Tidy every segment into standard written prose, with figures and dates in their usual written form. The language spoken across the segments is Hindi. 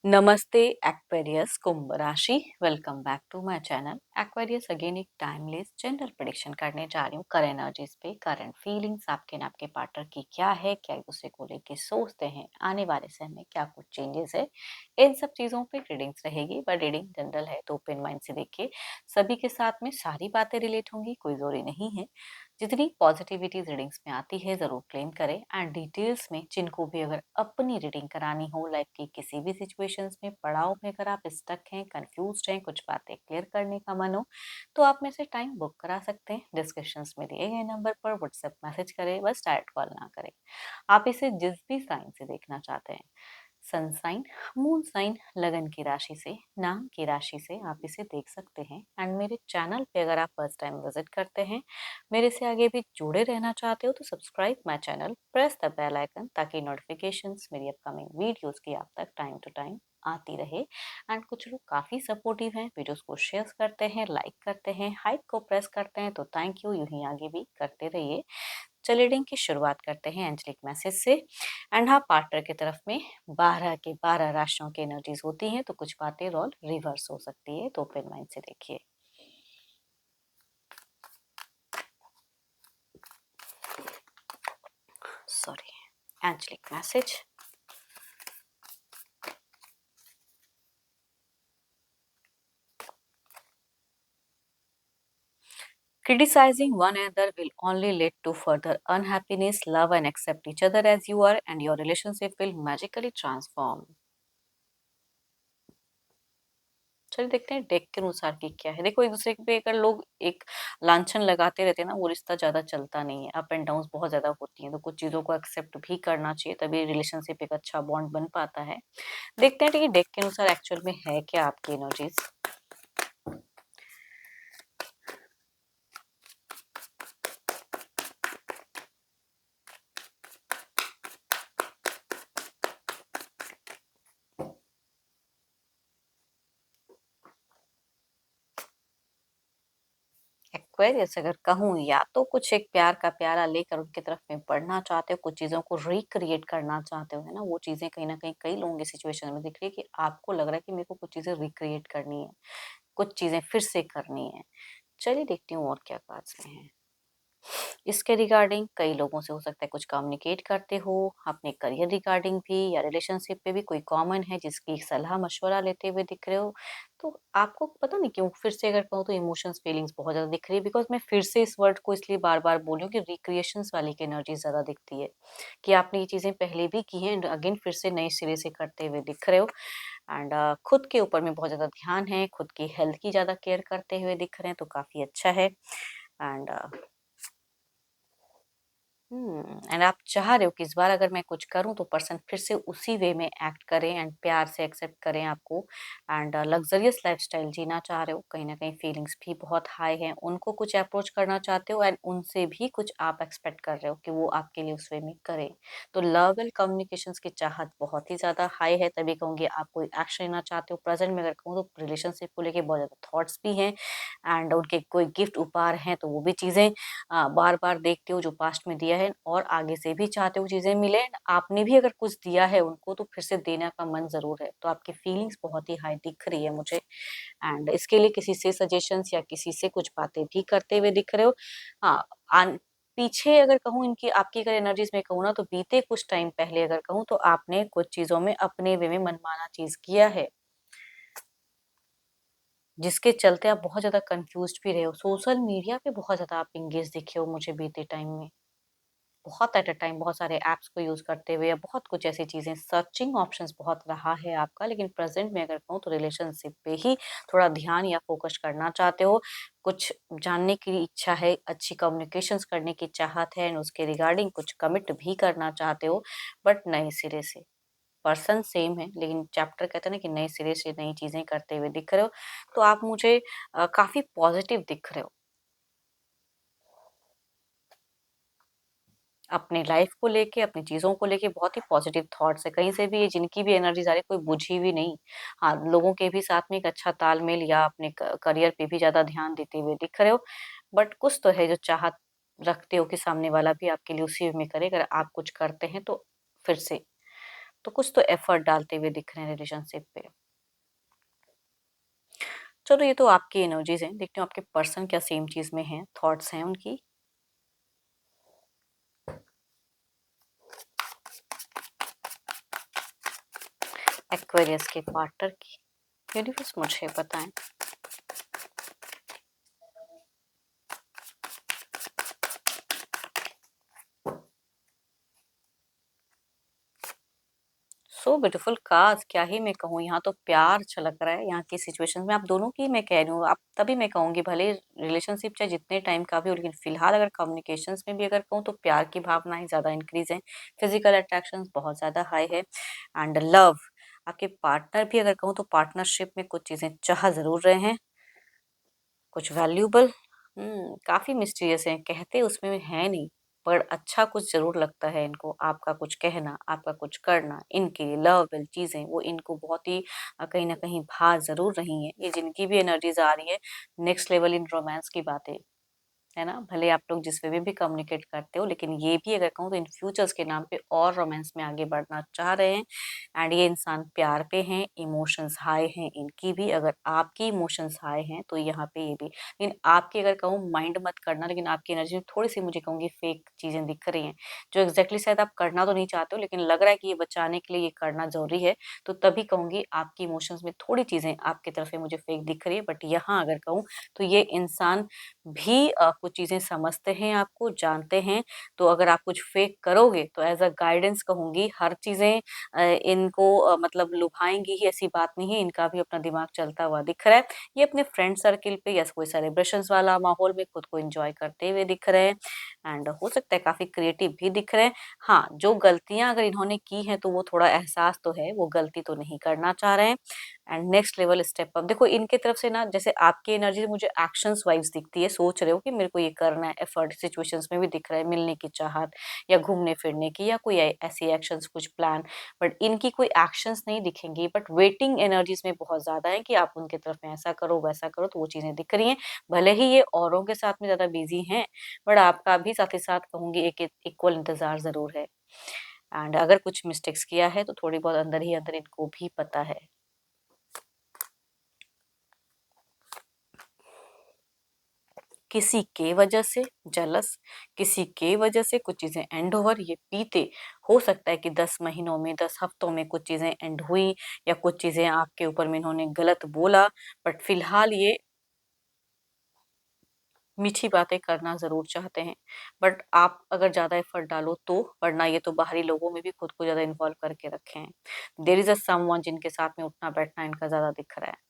नमस्ते एक्वेरियस कुंभ राशि। Welcome back to my channel Aquarius. Again एक टाइमलेस जनरल प्रेडिक्शन करने जा रही हूँ करंट एनर्जीज पे, करंट फीलिंग्स आपके न आपके पार्टनर की क्या है, क्या एक दूसरे को लेके सोचते हैं, आने वाले समय में क्या कुछ चेंजेस है, इन सब चीज़ों पे रीडिंग्स रहेगी। बट रीडिंग जनरल है तो ओपन माइंड से देखिए। सभी के साथ में सारी बातें रिलेट होंगी, कोई जरूरी नहीं है। जितनी पॉजिटिविटी रीडिंग्स में आती है ज़रूर क्लेम करें। एंड डिटेल्स में जिनको भी अगर अपनी रीडिंग करानी हो, लाइफ की किसी भी सिचुएशंस में, पड़ाव में अगर आप स्टक हैं, कंफ्यूज हैं, कुछ बातें क्लियर करने का मन हो, तो आप में से टाइम बुक करा सकते हैं। डिस्क्रिप्शंस में दिए गए नंबर पर व्हाट्सएप मैसेज करें, बस डायरेक्ट कॉल ना करें। आप इसे जिस भी साइन से देखना चाहते हैं, सन साइन, मून साइन, लगन की राशि से, नाम की राशि से, आप इसे देख सकते हैं। एंड मेरे चैनल पे अगर आप फर्स्ट टाइम विजिट करते हैं, मेरे से आगे भी जुड़े रहना चाहते हो, तो subscribe my channel, press the bell icon, ताकि नोटिफिकेशंस मेरी अपकमिंग वीडियोस की आप तक टाइम टू टाइम आती रहे। एंड कुछ लोग काफ़ी सपोर्टिव हैं, वीडियोस को शेयर करते हैं, लाइक करते हैं, हाइप को प्रेस करते हैं, तो थैंक यू, यूं ही आगे भी करते रहिए। चलिए रीडिंग की शुरुआत करते हैं एंजलिक मैसेज से। एंड हाँ, पार्टनर की तरफ में 12 के 12 राशियों की एनर्जीज होती हैं, तो कुछ बातें रोल रिवर्स हो सकती है, तो ओपन माइंड से देखिए। Sorry, angelic message. Criticizing one another will only lead to further unhappiness. Love and accept each other as you are, and your relationship will magically transform. चलिए देखते हैं डेक के अनुसार की क्या है। देखो, एक दूसरे पे अगर लोग एक लांछन लगाते रहते हैं ना, वो रिश्ता ज्यादा चलता नहीं है। अप एंड डाउन बहुत ज्यादा होती हैं, तो कुछ चीजों को एक्सेप्ट भी करना चाहिए, तभी रिलेशनशिप एक अच्छा बॉन्ड बन पाता है। देखते हैं कि डेक के अनुसार एक्चुअल में है क्या आपकी एनर्जीज। एक्वेरियस अगर कहूँ, या तो कुछ एक प्यार का प्याला लेकर उनकी तरफ में बढ़ना चाहते हो, कुछ चीज़ों को रिक्रिएट करना चाहते हो, है ना। वो चीज़ें कहीं न कहीं कई लोगों की सिचुएशन में दिख रही है कि आपको लग रहा है कि मेरे को कुछ चीज़ें रिक्रिएट करनी है, कुछ चीज़ें फिर से करनी है। चलिए देखती हूँ और क्या कार्ड्स में है। इसके रिगार्डिंग कई लोगों से हो सकता है कुछ कम्युनिकेट करते हो, अपने करियर रिगार्डिंग भी, या रिलेशनशिप पे भी कोई कॉमन है जिसकी सलाह मशवरा लेते हुए दिख रहे हो। तो आपको पता नहीं क्यों फिर से अगर कहूँ तो इमोशंस फीलिंग्स बहुत ज़्यादा दिख रही है। बिकॉज मैं फिर से इस वर्ड को इसलिए बार बार बोल रही हूँ कि रिक्रिएशंस वाली की एनर्जी ज़्यादा दिखती है, कि आपने ये चीज़ें पहले भी की हैं एंड अगेन फिर से नए सिरे से करते हुए दिख रहे हो। एंड खुद के ऊपर में बहुत ज़्यादा ध्यान है, खुद की हेल्थ की ज़्यादा केयर करते हुए दिख रहे हैं, तो काफ़ी अच्छा है। एंड एंड आप चाह रहे हो कि इस बार अगर मैं कुछ करूं तो पर्सन फिर से उसी वे में एक्ट करें एंड प्यार से एक्सेप्ट करें आपको। एंड लग्जरियस लाइफस्टाइल जीना चाह रहे हो, कहीं ना कहीं फीलिंग्स भी बहुत हाई हैं, उनको कुछ अप्रोच करना चाहते हो एंड उनसे भी कुछ आप एक्सपेक्ट कर रहे हो कि वो आपके लिए उस वे में करें। तो लव एंड कम्युनिकेशंस की चाहत बहुत ही ज़्यादा हाई है, तभी कहूँगी आप कोई एक्शन लेना चाहते हो। प्रेजेंट में अगर कहूँ तो रिलेशनशिप को लेके बहुत ज़्यादा थॉट्स भी हैं, एंड उनके कोई गिफ्ट उपहार हैं तो वो भी चीज़ें बार-बार देखते हो जो पास्ट में दिया है, और आगे से भी चाहते हो चीज़ें मिले। आपने भी अगर कुछ दिया है उनको तो फिर से देने का मन ज़रूर है। तो आपकी फीलिंग्स बहुत ही हाई दिख रही है मुझे। एंड इसके लिए किसी से सजेशंस या किसी से कुछ बातें भी करते हुए दिख रहे हो। हाँ, पीछे अगर कहूँ इनकी आपकी अगर एनर्जीज में कहूँ ना, तो बीते कुछ टाइम पहले अगर कहूँ तो आपने कुछ चीज़ों में अपने वे में मनमाना चीज़ किया है, जिसके चलते आप बहुत ज़्यादा कन्फ्यूज़्ड भी रहे हो। सोशल मीडिया पे बहुत ज़्यादा आप एंगेज दिखे हो मुझे बीते टाइम में। बहुत एट अ टाइम बहुत सारे ऐप्स को यूज़ करते हुए, या बहुत कुछ ऐसी चीज़ें, सर्चिंग ऑप्शंस बहुत रहा है आपका। लेकिन प्रेज़ेंट में अगर कहूँ तो रिलेशनशिप पे ही थोड़ा ध्यान या फ़ोकस करना चाहते हो। कुछ जानने की इच्छा है, अच्छी कम्युनिकेशंस करने की चाहत है एंड उसके रिगार्डिंग कुछ कमिट भी करना चाहते हो, बट नए सिरे से। पर्सन सेम है, लेकिन चैप्टर कहते हैं ना कि नए सिरे से नई चीज़ें करते हुए दिख रहे हो। तो आप मुझे काफ़ी पॉज़िटिव दिख रहे हो। अपनी लाइफ को लेके, अपनी चीज़ों को लेके बहुत ही पॉजिटिव थॉट्स है। कहीं से भी ये जिनकी भी एनर्जीज़ आ रही है, कोई बुझी हुई नहीं। हाँ, लोगों के भी साथ में एक अच्छा तालमेल, या अपने क करियर पे भी ज़्यादा ध्यान देते हुए दिख रहे हो। बट कुछ तो है जो चाहत रखते हो कि सामने वाला भी आपके लिए उसी वे में करे, अगर आप कुछ करते हैं तो फिर से। तो कुछ तो एफर्ट डालते हुए दिख रहे हैं रिलेशनशिप पे। चलो ये तो आपकी एनर्जीज हैं, देखते हो आपके पर्सन क्या सेम चीज में है, थॉट्स हैं उनकी। एक्वेरियस के पार्टनर की यूनिवर्स मुझे बताएं। सो ब्यूटीफुल काज, क्या ही मैं कहूँ, यहाँ तो प्यार छलक रहा है यहाँ की सिचुएशन में, आप दोनों की मैं कह रही हूँ। आप तभी मैं कहूँगी भले रिलेशनशिप चाहे जितने टाइम का भी हो, लेकिन फिलहाल अगर कम्युनिकेशंस में भी अगर कहूँ तो प्यार की भावनाएं ज्यादा इंक्रीज है, फिजिकल अट्रैक्शन बहुत ज्यादा हाई है, एंड लव। आपके पार्टनर भी अगर कहूँ तो पार्टनरशिप में कुछ चीजें चाह जरूर रहे हैं, कुछ वैल्यूएबल। काफी मिस्टीरियस है, कहते उसमें है नहीं, पर अच्छा कुछ जरूर लगता है इनको, आपका कुछ कहना, आपका कुछ करना, इनके लवेबल चीजें वो इनको बहुत ही कहीं ना कहीं भा जरूर रही हैं। ये जिनकी भी एनर्जीज आ रही है, नेक्स्ट लेवल इन रोमांस की बातें, है ना। भले आप लोग जिस वे में भी कम्युनिकेट करते हो, लेकिन ये भी अगर कहूँ तो इन फ्यूचर्स के नाम पे और रोमांस में आगे बढ़ना चाह रहे हैं। एंड ये इंसान प्यार पे हैं, इमोशंस हाई हैं इनकी भी, अगर आपकी इमोशंस हाई हैं तो यहाँ पे ये भी। लेकिन आपकी अगर कहूँ माइंड मत करना, लेकिन आपकी एनर्जी में थोड़ी सी मुझे कहूँगी फेक चीजें दिख रही हैं, जो एग्जैक्टली शायद आप करना तो नहीं चाहते हो, लेकिन लग रहा है कि ये बचाने के लिए ये करना जरूरी है। तो तभी कहूंगी आपकी इमोशंस में थोड़ी चीजें आपकी तरफ से मुझे फेक दिख रही है। बट यहाँ अगर कहूँ तो ये इंसान भी कुछ चीजें समझते हैं, आपको जानते हैं। तो अगर आप कुछ फेक करोगे तो एज अ गाइडेंस कहूंगी, हर चीजें इनको मतलब लुभाएंगी ही ऐसी बात नहीं है, इनका भी अपना दिमाग चलता हुआ दिख रहा है। ये अपने फ्रेंड सर्किल पे या कोई सेलिब्रेशंस वाला माहौल में खुद को एंजॉय करते हुए दिख रहे हैं, एंड हो सकता है काफी क्रिएटिव भी दिख रहे हैं। हाँ, जो गलतियां अगर इन्होंने की हैं तो वो थोड़ा एहसास तो है, वो गलती तो नहीं करना चाह रहे हैं। And next level step up, देखो इनके तरफ से ना, जैसे आपकी एनर्जी मुझे एक्शंस वाइज दिखती है, सोच रहे हो कि मेरे को ये करना है, एफर्ट सिचुएशंस में भी दिख रहा है, मिलने की चाहत या घूमने फिरने की या कोई ऐसी एक्शंस कुछ प्लान। बट इनकी कोई एक्शंस नहीं दिखेंगी, बट वेटिंग एनर्जीज में बहुत ज्यादा है कि आप उनके तरफ में ऐसा करो वैसा करो, तो वो चीजें दिख रही हैं। भले ही ये औरों के साथ में ज्यादा बिजी हैं, बट आपका भी साथ ही साथ कहूंगी एक इक्वल इंतजार जरूर है। एंड अगर कुछ मिस्टेक्स किया है तो थोड़ी बहुत अंदर ही अंदर इनको भी पता है। किसी के वजह से जलस, किसी के वजह से कुछ चीजें एंड ओवर, ये पीते हो सकता है कि 10 महीनों में 10 हफ्तों में कुछ चीजें एंड हुई, या कुछ चीजें आपके ऊपर में इन्होंने गलत बोला। बट फिलहाल ये मीठी बातें करना जरूर चाहते हैं, बट आप अगर ज्यादा एफर्ट डालो तो, वरना ये तो बाहरी लोगों में भी खुद को ज्यादा इन्वॉल्व करके रखे हैं। देर इज अ समवन जिनके साथ में उठना बैठना इनका ज्यादा दिख रहा है।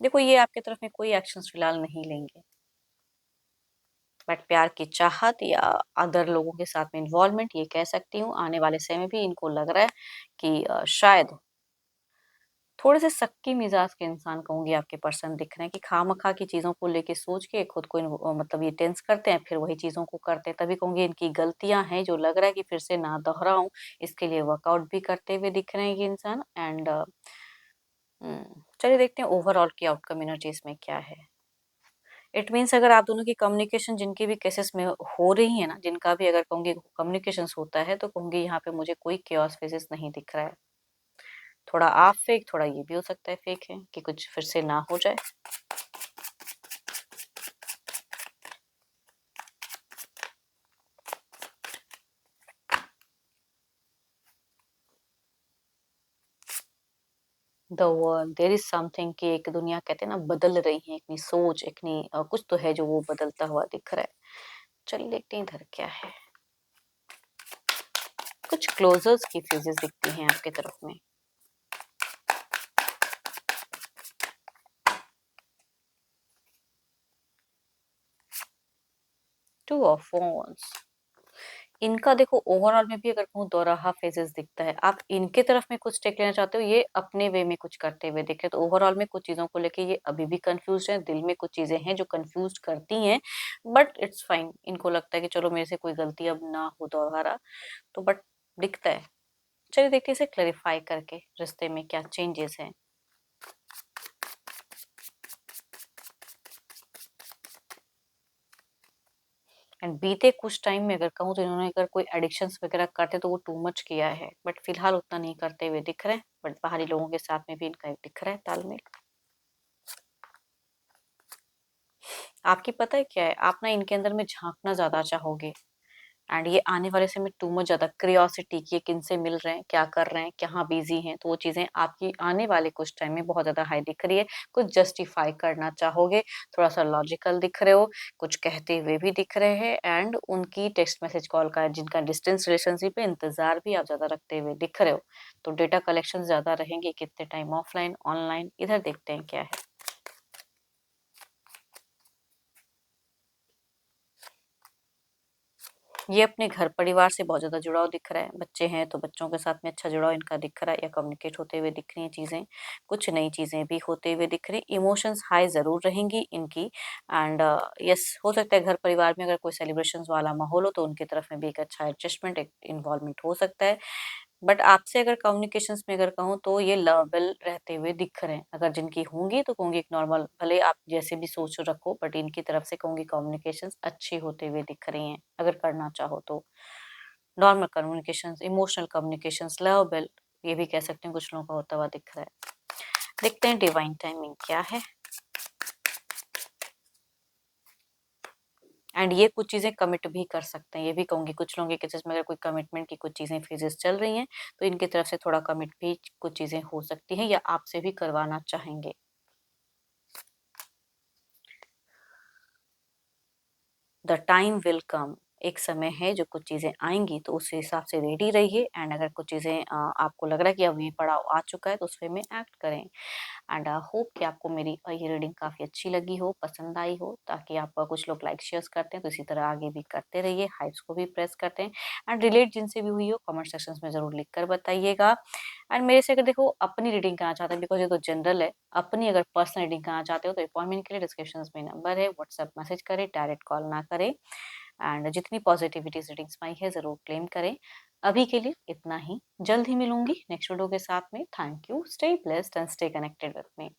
देखो ये आपके तरफ में कोई एक्शंस फिलहाल नहीं लेंगे, बट प्यार की चाहत या अदर लोगों के साथ में इन्वॉल्वमेंट, ये कह सकती हूँ आने वाले समय में भी इनको लग रहा है कि शायद थोड़े से सक्की मिजाज के इंसान कहूंगी आपके पर्सन दिख रहे हैं, कि खामखा की चीजों को लेके सोच के खुद को मतलब ये टेंस करते हैं, फिर वही चीजों को करते हैं। तभी कहूंगी इनकी गलतियां हैं जो लग रहा है कि फिर से ना दोहराऊं, इसके लिए वर्कआउट भी करते हुए दिख रहे हैं ये इंसान। एंड चलिए देखते हैं ओवरऑल की आउटकम एनर्जीज में क्या है। इट मीन्स अगर आप दोनों की कम्युनिकेशन जिनकी भी केसेस में हो रही है ना, जिनका भी अगर कहूंगी कम्युनिकेशन होता है, तो कहूंगी यहाँ पे मुझे कोई केओस फेजेस नहीं दिख रहा है। थोड़ा आप फेक, थोड़ा ये भी हो सकता है फेक है कि कुछ फिर से ना हो जाए। The world there is something, कि एक दुनिया कहते हैं ना बदल रही है, इतनी सोच इतनी कुछ तो है जो वो बदलता हुआ दिख रहा है। चलिए देखते हैं इधर क्या है। कुछ क्लोजर्स की फेजेस दिखती हैं आपके तरफ में। टू ऑफ wands, इनका देखो ओवरऑल में भी अगर कहूँ दोराहा फेजेस दिखता है। आप इनके तरफ में कुछ टेक लेना चाहते हो, ये अपने वे में कुछ करते हुए दिखे, तो ओवरऑल में कुछ चीजों को लेके ये अभी भी कंफ्यूज है, दिल में कुछ चीजें हैं जो कंफ्यूज करती हैं। बट इट्स फाइन, इनको लगता है कि चलो मेरे से कोई गलती अब ना हो दोबारा, तो बट दिखता है। चलिए देखते हैं इसे क्लैरिफाई करके रिश्ते में क्या चेंजेस हैं। एंड बीते कुछ टाइम में अगर कहूँ तो इन्होंने अगर कोई एडिक्शंस वगैरह करते तो वो टू मच किया है, बट फिलहाल उतना नहीं करते हुए दिख रहे हैं, बट बाहरी लोगों के साथ में भी इनका एक दिख रहा है तालमेल। आपकी पता है क्या है, आप ना इनके अंदर में झांकना ज्यादा चाहोगे, एंड ये आने वाले समय टू मच ज्यादा क्रियोसिटी की किनसे मिल रहे हैं, क्या कर रहे हैं, कहाँ बिजी हैं, तो वो चीजें आपकी आने वाले कुछ टाइम में बहुत ज्यादा हाई दिख रही है। कुछ जस्टिफाई करना चाहोगे, थोड़ा सा लॉजिकल दिख रहे हो, कुछ कहते हुए भी दिख रहे हैं, एंड उनकी टेक्स्ट मैसेज कॉल का जिनका डिस्टेंस रिलेशनशिप है इंतजार भी आप ज्यादा रखते हुए दिख रहे हो। तो डेटा कलेक्शन ज्यादा रहेंगे, कितने टाइम ऑफलाइन ऑनलाइन, इधर देखते हैं क्या है। ये अपने घर परिवार से बहुत ज़्यादा जुड़ाव दिख रहा है, बच्चे हैं तो बच्चों के साथ में अच्छा जुड़ाव इनका दिख रहा है या कम्युनिकेट होते हुए दिख रही हैं चीज़ें, कुछ नई चीज़ें भी होते हुए दिख रही, इमोशंस हाई ज़रूर रहेंगी इनकी, एंड यस हो सकता है घर परिवार में अगर कोई सेलिब्रेशंस वाला माहौल हो तो उनकी तरफ में भी एक अच्छा एडजस्टमेंट, एक इन्वॉल्वमेंट हो सकता है। बट आपसे अगर कम्युनिकेशंस में अगर कहूँ तो ये लवेबल रहते हुए दिख रहे हैं, अगर जिनकी होंगी तो कहूँगी एक नॉर्मल, भले आप जैसे भी सोच रखो, बट इनकी तरफ से कहूँगी कम्युनिकेशंस अच्छी होते हुए दिख रही हैं अगर करना चाहो तो। Normal communications, emotional communications, lovable, ये भी कह सकते हैं कुछ लोगों का होता हुआ दिख रहा है। देखते हैं डिवाइन टाइमिंग क्या है। एंड ये कुछ चीज़ें कमिट भी कर सकते हैं, ये भी कहूँगी कुछ लोगों के केसेस में अगर कोई कमिटमेंट की कुछ चीज़ें फेजेस चल रही हैं तो इनकी तरफ से थोड़ा कमिट भी कुछ चीज़ें हो सकती हैं या आपसे भी करवाना चाहेंगे। द टाइम विल कम, एक समय है जो कुछ चीज़ें आएँगी तो उस हिसाब से रेडी रहिए, एंड अगर कुछ चीज़ें आपको लग रहा है कि अब ये पड़ाव आ चुका है तो उस वे में एक्ट करें। एंड होप कि आपको मेरी ये रीडिंग काफ़ी अच्छी लगी हो, पसंद आई हो, ताकि आप कुछ लोग लाइक शेयर्स करते हैं तो इसी तरह आगे भी करते रहिए, हाइप्स को भी प्रेस करते हैं, एंड रिलेट जिनसे भी हुई हो कमेंट सेक्शंस में ज़रूर लिख कर बताइएगा। एंड मेरे से अगर देखो अपनी रीडिंग कराना चाहते हैं, बिकॉज़ ये तो जनरल है, अपनी अगर पर्सनल रीडिंग कराना चाहते हो तो अपॉइंटमेंट के लिए डिस्क्रिप्शंस में नंबर है, व्हाट्सएप मैसेज करें, डायरेक्ट कॉल ना करें, एंड जितनी पॉजिटिविटी रीडिंग्स में आई है ज़रूर क्लेम करें। अभी के लिए इतना ही, जल्द ही मिलूंगी नेक्स्ट वीडियो के साथ में। Thank you, stay blessed and stay connected with me.